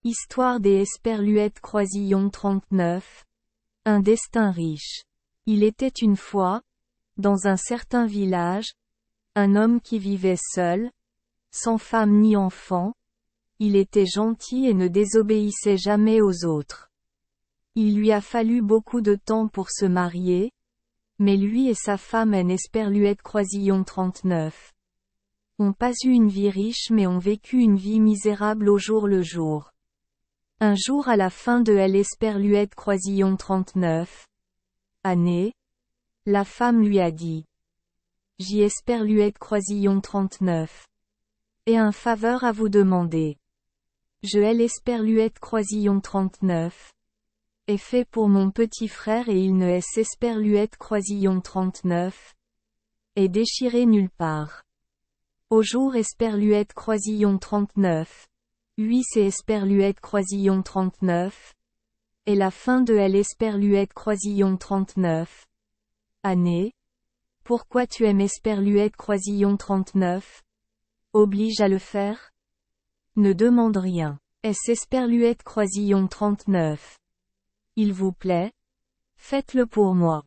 Histoire des Esperluètes Croisillon 39. Un destin riche. Il était une fois, dans un certain village, un homme qui vivait seul, sans femme ni enfant. Il était gentil et ne désobéissait jamais aux autres. Il lui a fallu beaucoup de temps pour se marier, mais lui et sa femme N. Esperluète Croisillon 39 ont pas eu une vie riche mais ont vécu une vie misérable au jour le jour. Un jour à la fin de L. Esperluète Croisillon 39 années, la femme lui a dit: J. Esperluète Croisillon 39 et un faveur à vous demander. Je L. Esperluète Croisillon 39 est fait pour mon petit frère et il ne est Esperluète Croisillon 39 est déchiré nulle part. Au jour Esperluète Croisillon 39 8 c'est Esperluète Croisillon 39 et la fin de L. Esperluète Croisillon 39 années. Pourquoi tu aimes Esperluète Croisillon 39 oblige à le faire? Ne demande rien. Est-ce Esperluète Croisillon 39 il vous plaît? Faites-le pour moi.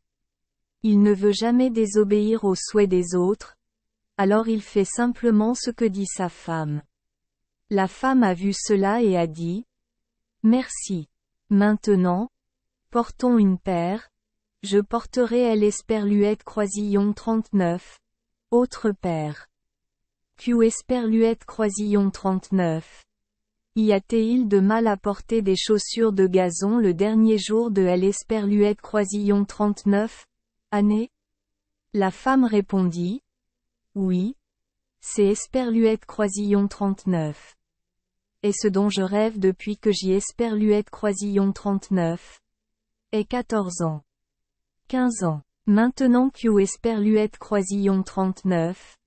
Il ne veut jamais désobéir aux souhaits des autres, alors il fait simplement ce que dit sa femme. La femme a vu cela et a dit: Merci. Maintenant, portons une paire, je porterai L. Esperluète Croisillon 39, autre paire. Q. Esperluète Croisillon 39. Y a-t-il de mal à porter des chaussures de gazon le dernier jour de L. Esperluète Croisillon 39 années? La femme répondit: Oui. C'est Esperluète Croisillon 39. Et ce dont je rêve depuis que j'y Esperluète Croisillon 39 est 14 ans. 15 ans. Maintenant Q. Esperluète Croisillon 39.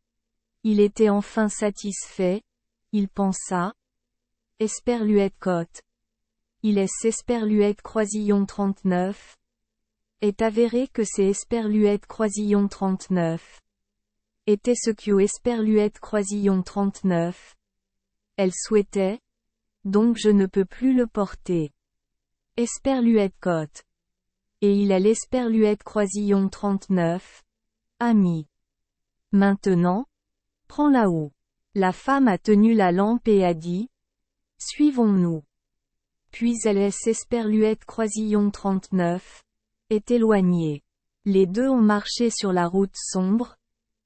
Il était enfin satisfait, il pensa: Esperluète Côte. Il est Esperluète Croisillon 39. Est avéré que c'est Esperluète Croisillon 39. Était ce Q. Esperluète Croisillon 39. Elle souhaitait, donc je ne peux plus le porter. Esperluète Côte. Et il a l'Esperluète Croisillon 39. Ami. Maintenant, prends-la où? La femme a tenu la lampe et a dit: Suivons-nous. Puis elle est Esperluète Croisillon 39 est éloignée. Les deux ont marché sur la route sombre,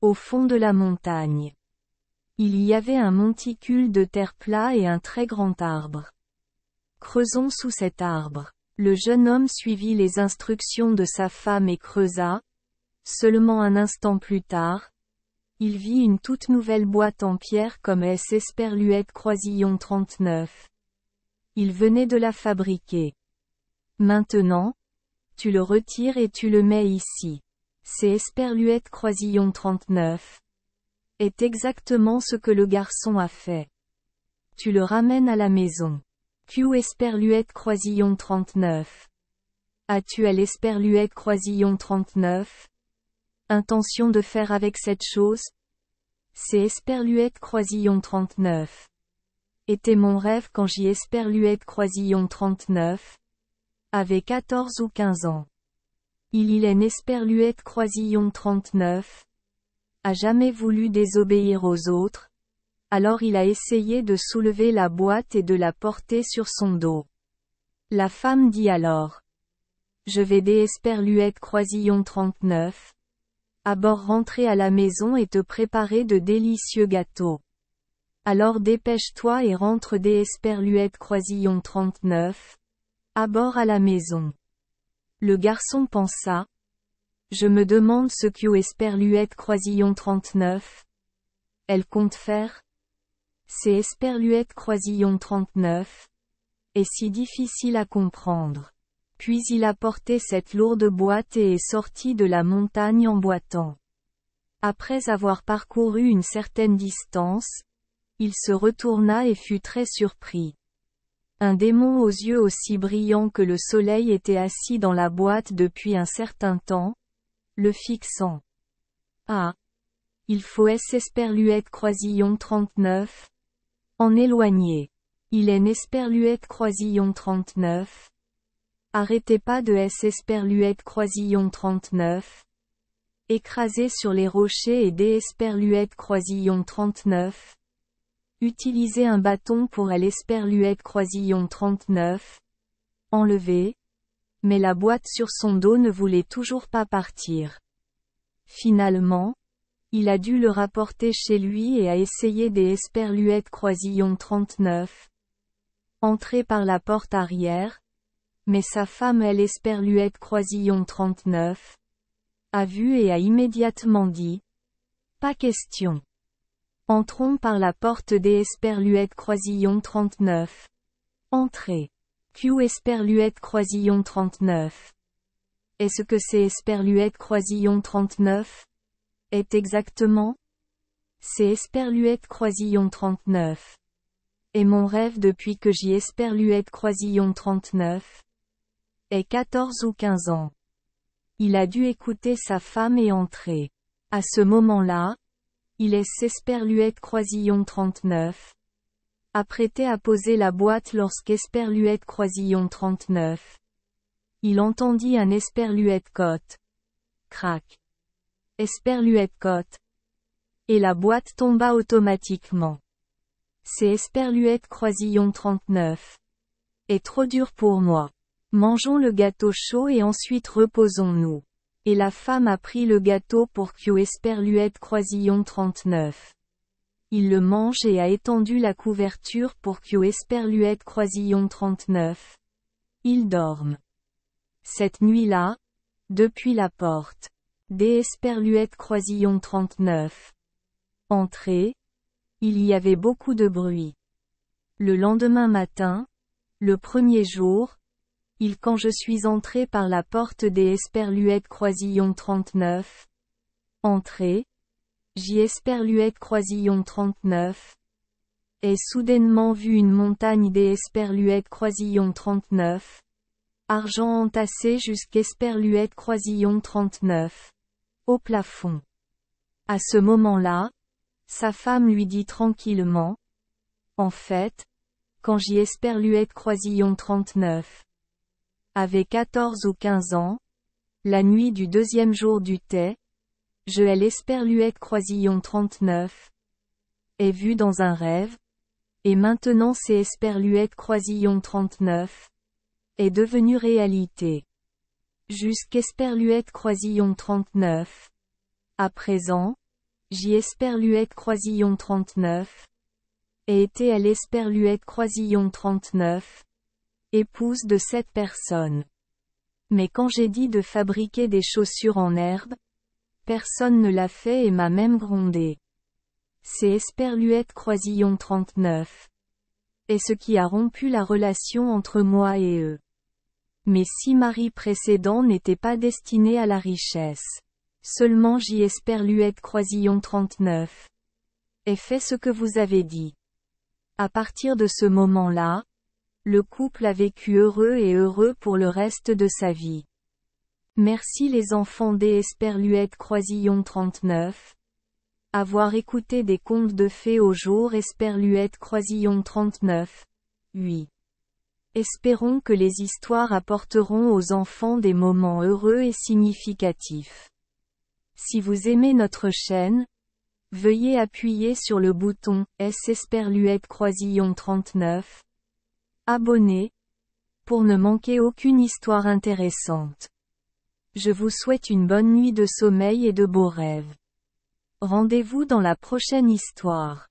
au fond de la montagne. Il y avait un monticule de terre plat et un très grand arbre. Creusons sous cet arbre. Le jeune homme suivit les instructions de sa femme et creusa. Seulement un instant plus tard, il vit une toute nouvelle boîte en pierre comme S. Esperluète Croisillon 39. Il venait de la fabriquer. Maintenant, tu le retires et tu le mets ici. C'est Esperluète Croisillon 39. Est exactement ce que le garçon a fait. Tu le ramènes à la maison. Q. Esperluète Croisillon 39. As-tu à l'Esperluète Croisillon 39 intention de faire avec cette chose? C'est Esperluète Croisillon 39. Était mon rêve quand j'y Esperluète Croisillon 39 avait 14 ou 15 ans. Il est Esperluète Croisillon 39 a jamais voulu désobéir aux autres, alors il a essayé de soulever la boîte et de la porter sur son dos. La femme dit alors: Je vais des Esperluète Croisillon 39 abord rentrer à la maison et te préparer de délicieux gâteaux. Alors dépêche-toi et rentre des Esperluète Croisillon 39 abord à la maison. Le garçon pensa: Je me demande ce que Esperluète Croisillon 39 elle compte faire. C'est Esperluète Croisillon 39 est si difficile à comprendre. Puis il a porté cette lourde boîte et est sorti de la montagne en boitant. Après avoir parcouru une certaine distance, il se retourna et fut très surpris. Un démon aux yeux aussi brillants que le soleil était assis dans la boîte depuis un certain temps, le fixant. Ah! Il faut Esperluète Croisillon 39 en éloigner. Il est Nesperluette Croisillon 39. Arrêtez pas de S Esperluette Croisillon 39. Écrasez sur les rochers et D Esperluette Croisillon 39. Utilisez un bâton pour L Esperluette Croisillon 39. Enlevez. Mais la boîte sur son dos ne voulait toujours pas partir. Finalement, il a dû le rapporter chez lui et a essayé des Esperluette Croisillon 39. Entré par la porte arrière. Mais sa femme L Esperluette Croisillon 39. A vu et a immédiatement dit. Pas question. Entrons par la porte des Esperluette Croisillon 39. Entrez. Q Esperluette Croisillon 39. Est-ce que c'est Esperluette Croisillon 39? Est exactement? C'est Esperluette Croisillon 39. Et mon rêve depuis que j'y Esperluette Croisillon 39. Est 14 ou 15 ans. Il a dû écouter sa femme et entrer. À ce moment-là, il est Esperluette Croisillon 39. Apprêté à poser la boîte lorsqu'Esperluette Croisillon 39. Il entendit un Esperluette cote. Crac. Esperluette cote. Et la boîte tomba automatiquement. C'est Esperluette Croisillon 39. Est trop dur pour moi. Mangeons le gâteau chaud et ensuite reposons-nous. Et la femme a pris le gâteau pour Q Esperluette Croisillon 39. Il le mange et a étendu la couverture pour Q Esperluette Croisillon 39. Ils dorment. Cette nuit-là, depuis la porte, des Esperluette Croisillon 39. Entrée. Il y avait beaucoup de bruit. Le lendemain matin, le premier jour, quand je suis entré par la porte des Esperluette Croisillon 39. Entrée. J'y Esperluette Croisillon 39. Et soudainement vu une montagne des Esperluette Croisillon 39. Argent entassé jusqu'Esperluette Croisillon 39. Au plafond. À ce moment-là, sa femme lui dit tranquillement. En fait, quand j'y Esperluette Croisillon 39. Avait 14 ou 15 ans, la nuit du deuxième jour du thé, je l'Esperluette Croisillon 39. Ai vu dans un rêve, et maintenant c'est Esperluette Croisillon 39. Est devenu réalité. Jusqu'Esperluette Croisillon 39. À présent, j'y Esperluette Croisillon 39. Et était à l'Esperluette Croisillon 39. Épouse de cette personne. Mais quand j'ai dit de fabriquer des chaussures en herbe, personne ne l'a fait et m'a même grondé. C'est Esperluette Croisillon 39. Et ce qui a rompu la relation entre moi et eux. Mes 6 maris précédents n'étaient pas destinés à la richesse. Seulement j'y Esperluette Croisillon 39. Et fait ce que vous avez dit. À partir de ce moment-là, le couple a vécu heureux pour le reste de sa vie. Merci les enfants des Esperluette Croisillon 39. Avoir écouté des contes de fées au jour Esperluette Croisillon 39. Oui. Espérons que les histoires apporteront aux enfants des moments heureux et significatifs. Si vous aimez notre chaîne, veuillez appuyer sur le bouton S Esperluette Croisillon 39. Abonnez, pour ne manquer aucune histoire intéressante. Je vous souhaite une bonne nuit de sommeil et de beaux rêves. Rendez-vous dans la prochaine histoire.